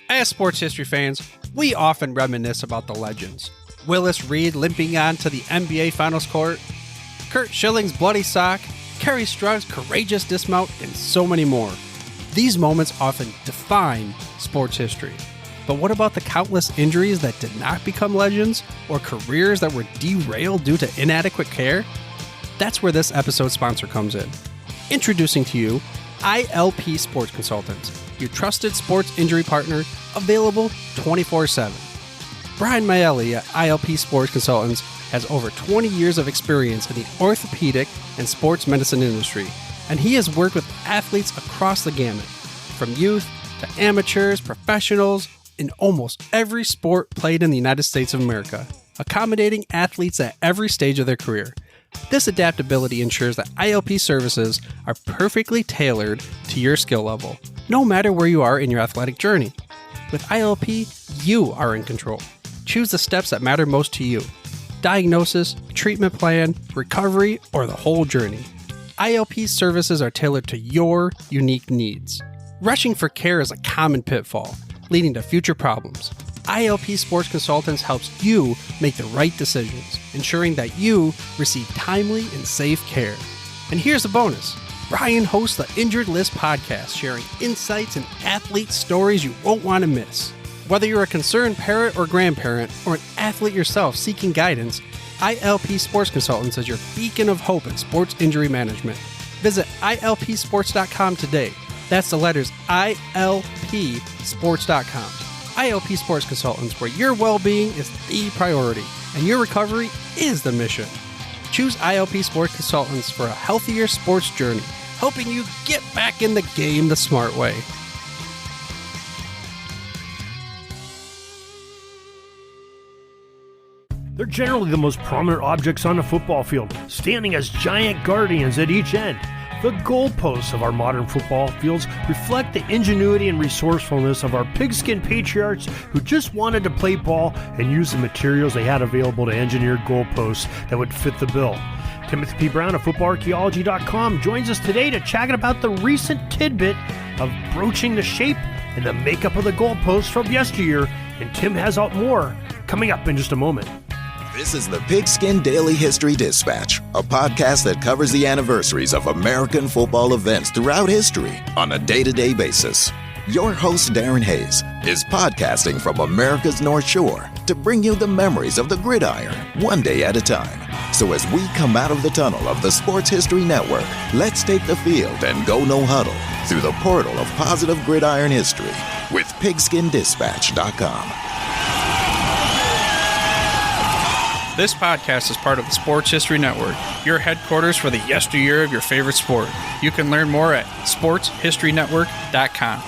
As sports history fans, we often reminisce about the legends. Willis Reed limping on to the NBA Finals court, Kurt Schilling's bloody sock, Kerry Strug's courageous dismount, and so many more. These moments often define sports history. But what about the countless injuries that did not become legends, or careers that were derailed due to inadequate care? That's where this episode's sponsor comes in. Introducing to you, ILP Sports Consultants, your trusted sports injury partner, available 24/7. Brian Maelli at ILP Sports Consultants has over 20 years of experience in the orthopedic and sports medicine industry, and he has worked with athletes across the gamut, from youth to amateurs, professionals, in almost every sport played in the United States of America, accommodating athletes at every stage of their career. This adaptability ensures that ILP services are perfectly tailored to your skill level, no matter where you are in your athletic journey. With ILP, you are in control. Choose the steps that matter most to you. Diagnosis, treatment plan, recovery, or the whole journey. ILP services are tailored to your unique needs. Rushing for care is a common pitfall, leading to future problems. ILP Sports Consultants helps you make the right decisions, ensuring that you receive timely and safe care. And here's a bonus. Brian hosts the Injured List podcast, sharing insights and athlete stories you won't want to miss. Whether you're a concerned parent or grandparent, or an athlete yourself seeking guidance, ILP Sports Consultants is your beacon of hope in sports injury management. Visit ilpsports.com today. That's the letters ilpsports.com. ILP Sports Consultants, where your well-being is the priority and your recovery is the mission. Choose ILP Sports Consultants for a healthier sports journey, helping you get back in the game the smart way. They're generally the most prominent objects on the football field, standing as giant guardians at each end. The goalposts of our modern football fields reflect the ingenuity and resourcefulness of our pigskin patriarchs who just wanted to play ball and use the materials they had available to engineer goalposts that would fit the bill. Timothy P. Brown of FootballArchaeology.com joins us today to chat about the recent tidbit of broaching the shape and the makeup of the goalposts from yesteryear, and Tim has out more coming up in just a moment. This is the Pigskin Daily History Dispatch, a podcast that covers the anniversaries of American football events throughout history on a day-to-day basis. Your host, Darren Hayes, is podcasting from America's North Shore to bring you the memories of the gridiron, one day at a time. So as we come out of the tunnel of the Sports History Network, let's take the field and go no huddle through the portal of positive gridiron history with pigskindispatch.com. This podcast is part of the Sports History Network, your headquarters for the yesteryear of your favorite sport. You can learn more at sportshistorynetwork.com.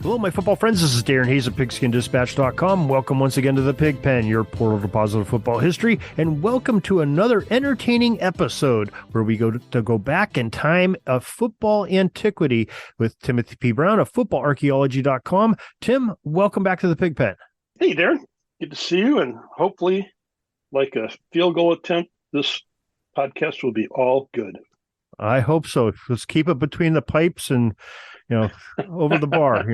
Hello, my football friends. This is Darren Hayes of PigskinDispatch.com. Welcome once again to the Pig Pen, your portal to positive football history, and welcome to another entertaining episode where we go back in time of football antiquity with Timothy P. Brown of FootballArchaeology.com. Tim, welcome back to the Pig Pen. Hey, Darren. Good to see you, and hopefully, like a field goal attempt, this podcast will be all good. I hope so. Let's keep it between the pipes and, over the bar,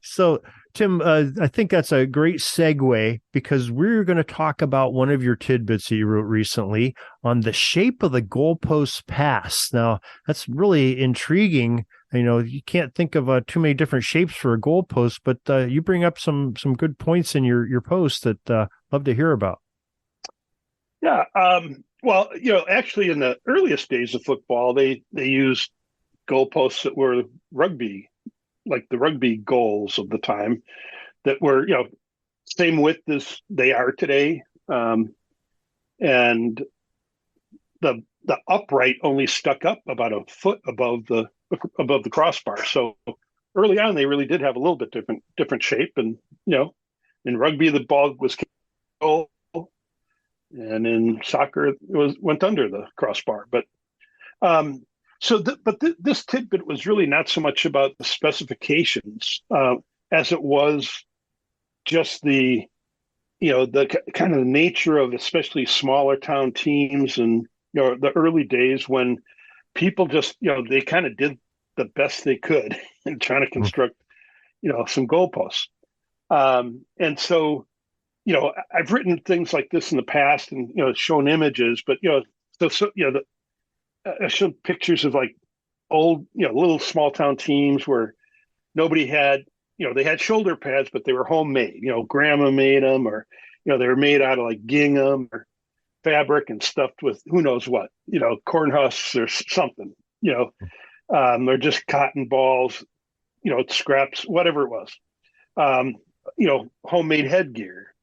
So Tim, I think that's a great segue because we're going to talk about one of your tidbits that you wrote recently on the shape of the goalpost pass. Now, that's really intriguing. You can't think of too many different shapes for a goalpost, but you bring up some good points in your post that love to hear about. Yeah. Well, actually in the earliest days of football, they used goalposts that were rugby, like the rugby goals of the time that were, same width as they are today. And the upright only stuck up about a foot above the crossbar. So early on, they really did have a little bit different shape. And, in rugby, the ball was goal, and in soccer, it went under the crossbar. But this tidbit was really not so much about the specifications as it was just the kind of nature of especially smaller town teams and the early days when people just they kind of did the best they could in trying to construct, some goalposts. And so, I've written things like this in the past and, shown images, but, I showed pictures of like old, little small town teams where nobody had, they had shoulder pads, but they were homemade, grandma made them, or, they were made out of like gingham or fabric and stuffed with who knows what, corn husks or something, or just cotton balls, scraps, whatever it was, homemade headgear.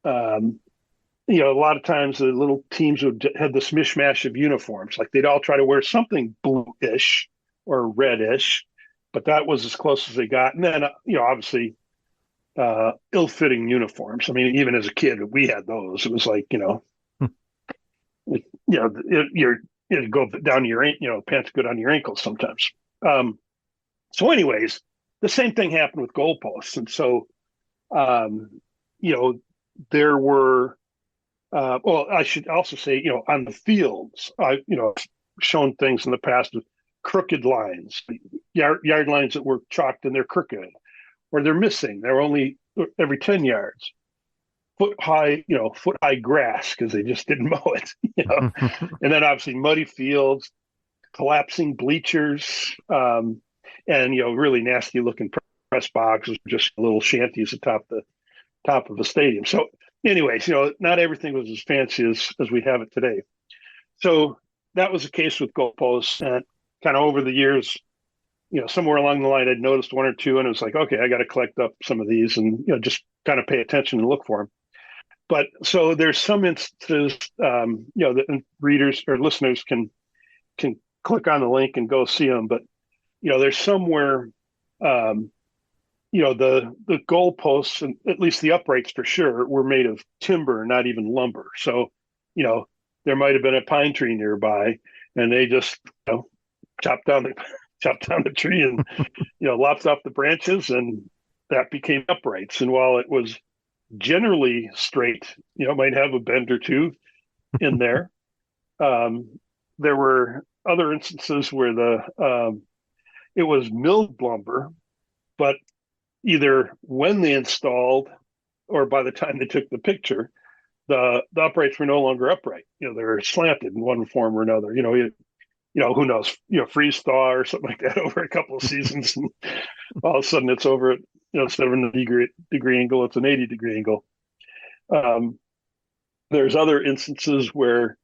A lot of times the little teams would have this mishmash of uniforms. Like they'd all try to wear something bluish or reddish, but that was as close as they got. And then, obviously, ill-fitting uniforms. I mean, even as a kid, we had those. It was like, it'd go down to your, pants go down to your ankles sometimes. So anyways, the same thing happened with goalposts. And so, there were, I should also say, on the fields, shown things in the past with crooked lines, yard lines that were chalked and they're crooked, or they're missing. They're only every 10 yards. Foot high grass because they just didn't mow it, and then obviously muddy fields, collapsing bleachers, and really nasty looking press boxes, just little shanties atop the top of a stadium. So, anyways, not everything was as fancy as we have it today. So that was the case with goalposts, and kind of over the years, somewhere along the line, I'd noticed one or two, and it was like, okay, I got to collect up some of these, and just kind of pay attention and look for them. But so there's some instances, that readers or listeners can click on the link and go see them. But there's somewhere, the goalposts, and at least the uprights for sure, were made of timber, not even lumber. So there might have been a pine tree nearby, and they just chopped down the tree and lopped off the branches, and that became uprights. And while it was generally straight, might have a bend or two in there. There were other instances where it was milled lumber, but either when they installed or by the time they took the picture, the uprights were no longer upright. They were slanted in one form or another. Who knows? Freeze thaw or something like that over a couple of seasons, and all of a sudden it's over at instead of a 90-degree angle, it's an 80-degree angle. There's other instances where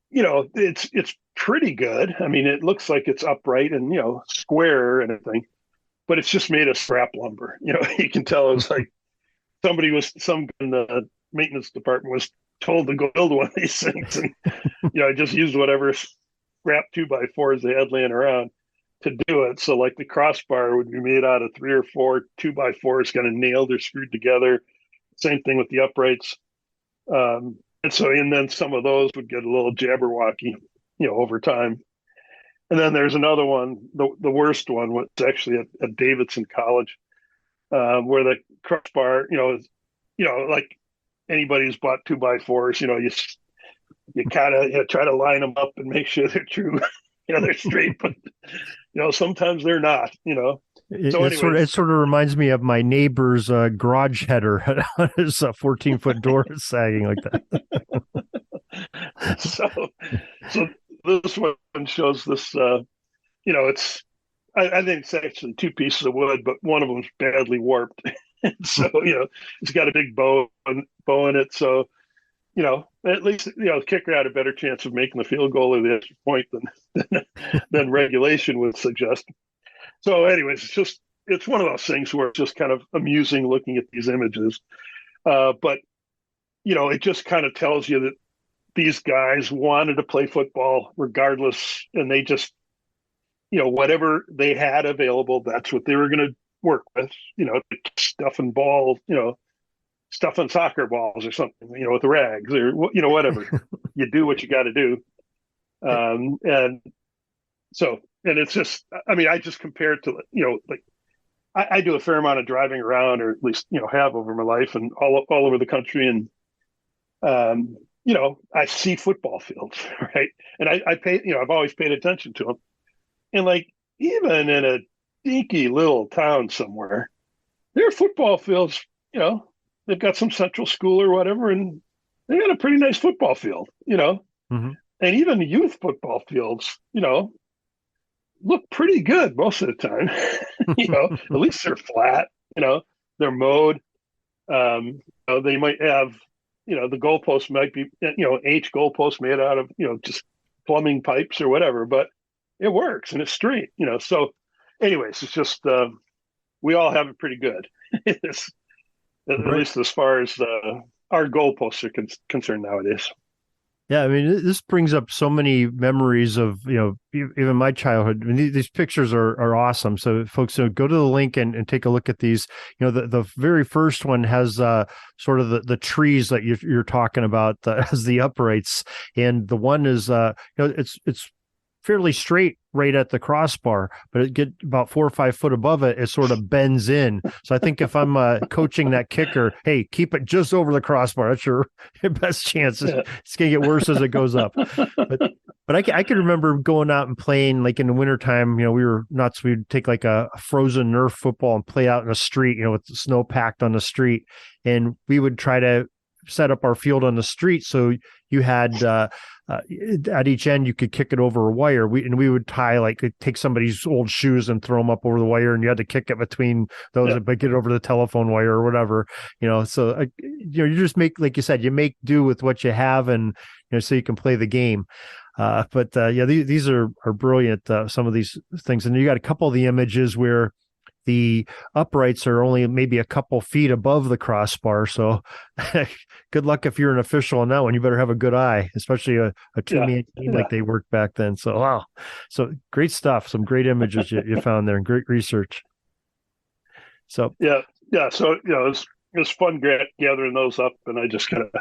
it's pretty good. I mean, it looks like it's upright and square and everything, but it's just made of scrap lumber. You can tell it's like some in the maintenance department was told to go build one of these things, and I just used whatever scrap 2x4s they had laying around to do it. So like the crossbar would be made out of 3 or 4 2x4s kind of nailed or screwed together. Same thing with the uprights. And then some of those would get a little jabberwocky, over time. And then there's another one, the worst one was actually at Davidson College, where the crossbar, is, like anybody who's bought 2x4s, you kind of try to line them up and make sure they're true. They're straight, but sometimes they're not. It sort of reminds me of my neighbor's garage header on his 14-foot door sagging like that. So this one shows this. It's I think it's actually 2 pieces of wood, but one of them's badly warped. So it's got a big bow in it. So at least the kicker had a better chance of making the field goal or the extra point than regulation would suggest. So, anyways, it's one of those things where it's just kind of amusing looking at these images, but it just kind of tells you that these guys wanted to play football regardless, and they just whatever they had available, that's what they were going to work with. Stuffing balls, stuffing soccer balls or something, with rags or, whatever. You do what you got to do. And it's just, I mean, I just compare it to, like I do a fair amount of driving around, or at least, have over my life and all over the country. And, I see football fields, right. And I pay, I've always paid attention to them. And like, even in a dinky little town somewhere, their football fields, they've got some central school or whatever, and they got a pretty nice football field, Mm-hmm. and even youth football fields, look pretty good most of the time. At least they're flat, they're mowed. They might have, the goalpost might be, H goalpost made out of, just plumbing pipes or whatever, but it works and it's straight, So anyways, it's just, we all have it pretty good. At least as far as our goalposts are concerned nowadays. Yeah, I mean, this brings up so many memories of, even my childhood. I mean, these pictures are awesome. So folks, go to the link and take a look at these. The very first one has sort of the trees that you're talking about as the uprights. And the one is, it's fairly straight right at the crossbar, but it get about 4 or 5 foot above it, it sort of bends in. So I think if I'm coaching that kicker, hey, keep it just over the crossbar. That's your best chance. It's going to get worse as it goes up. But I can remember going out and playing like in the wintertime, we were nuts. We'd take like a frozen Nerf football and play out in the street, with the snow packed on the street. And we would try to set up our field on the street. So you had, at each end, you could kick it over a wire. We would take somebody's old shoes and throw them up over the wire, and you had to kick it between those, but get it over the telephone wire or whatever, So, you just make, like you said, you make do with what you have, and so you can play the game. These are brilliant. Some of these things, and you got a couple of the images where the uprights are only maybe a couple feet above the crossbar. So good luck if you're an official on that one. You better have a good eye, especially a two-man team like they worked back then. So, wow. So great stuff. Some great images you found there, and great research. So, yeah. So, it was fun gathering those up, and I just kind of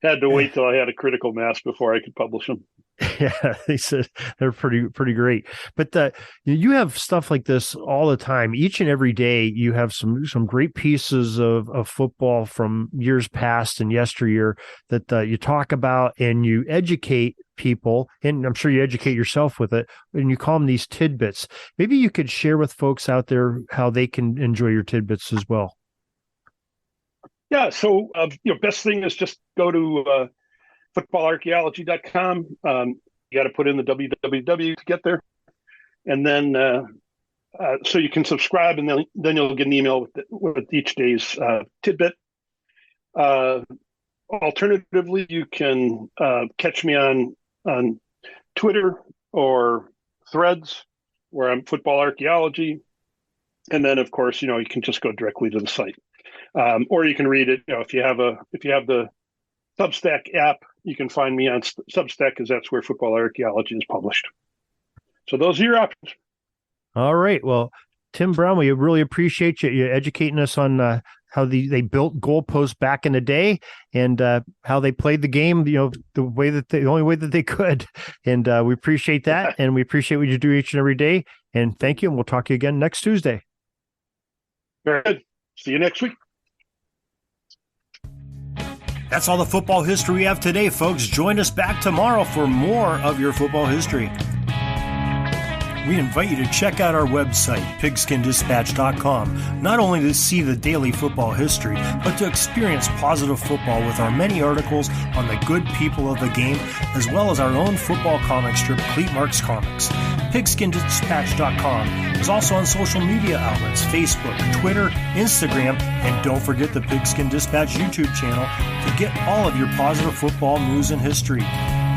had to wait till I had a critical mass before I could publish them. Yeah, they said they're pretty great. But you have stuff like this all the time. Each and every day, you have some great pieces of football from years past and yesteryear that you talk about, and you educate people, and I'm sure you educate yourself with it, and you call them these tidbits. Maybe you could share with folks out there how they can enjoy your tidbits as well. Yeah, so best thing is just go to footballarchaeology.com. You got to put in the www to get there, and then so you can subscribe, and then you'll get an email with each day's tidbit. Alternatively, you can catch me on Twitter or Threads, where I'm Football Archaeology, and then of course you can just go directly to the site, or you can read it. If you have the Substack app, you can find me on Substack, because that's where Football Archaeology is published. So those are your options. All right. Well, Tim Brown, we really appreciate you educating us on how they built Goalpost back in the day, and how they played the game, the only way that they could. And we appreciate that, and we appreciate what you do each and every day. And thank you, and we'll talk to you again next Tuesday. Very good. See you next week. That's all the football history we have today, folks. Join us back tomorrow for more of your football history. We invite you to check out our website, pigskindispatch.com, not only to see the daily football history, but to experience positive football with our many articles on the good people of the game, as well as our own football comic strip, Cleat Marks Comics. Pigskindispatch.com is also on social media outlets, Facebook, Twitter, Instagram, and don't forget the Pigskin Dispatch YouTube channel to get all of your positive football news and history.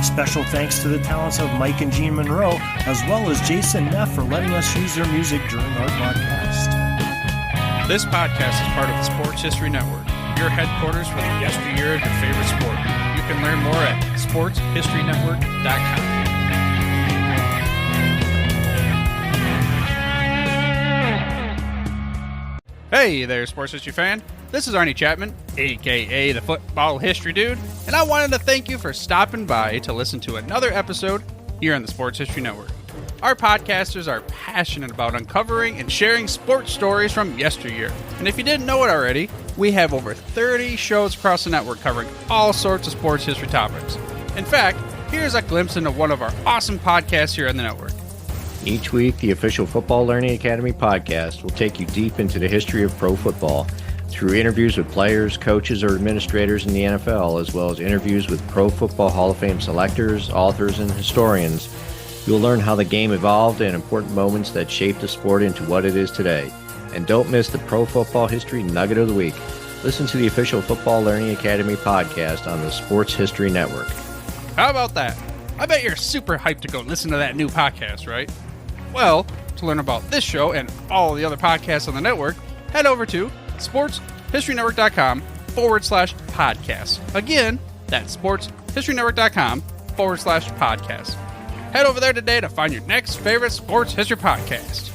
Special thanks to the talents of Mike and Gene Monroe, as well as Jason Neff, for letting us use their music during our podcast. This podcast is part of the Sports History Network, your headquarters for the yesteryear of your favorite sport. You can learn more at sportshistorynetwork.com. Hey there, sports history fan. This is Arnie Chapman, a.k.a. the Football History Dude, and I wanted to thank you for stopping by to listen to another episode here on the Sports History Network. Our podcasters are passionate about uncovering and sharing sports stories from yesteryear. And if you didn't know it already, we have over 30 shows across the network covering all sorts of sports history topics. In fact, here's a glimpse into one of our awesome podcasts here on the network. Each week, the official Football Learning Academy podcast will take you deep into the history of pro football through interviews with players, coaches, or administrators in the NFL, as well as interviews with Pro Football Hall of Fame selectors, authors, and historians. You'll learn how the game evolved and important moments that shaped the sport into what it is today. And don't miss the Pro Football History Nugget of the Week. Listen to the official Football Learning Academy podcast on the Sports History Network. How about that? I bet you're super hyped to go listen to that new podcast, right? Well, to learn about this show and all the other podcasts on the network, head over to sportshistorynetwork.com/podcasts. Again, that's sportshistorynetwork.com/podcasts. Head over there today to find your next favorite sports history podcast.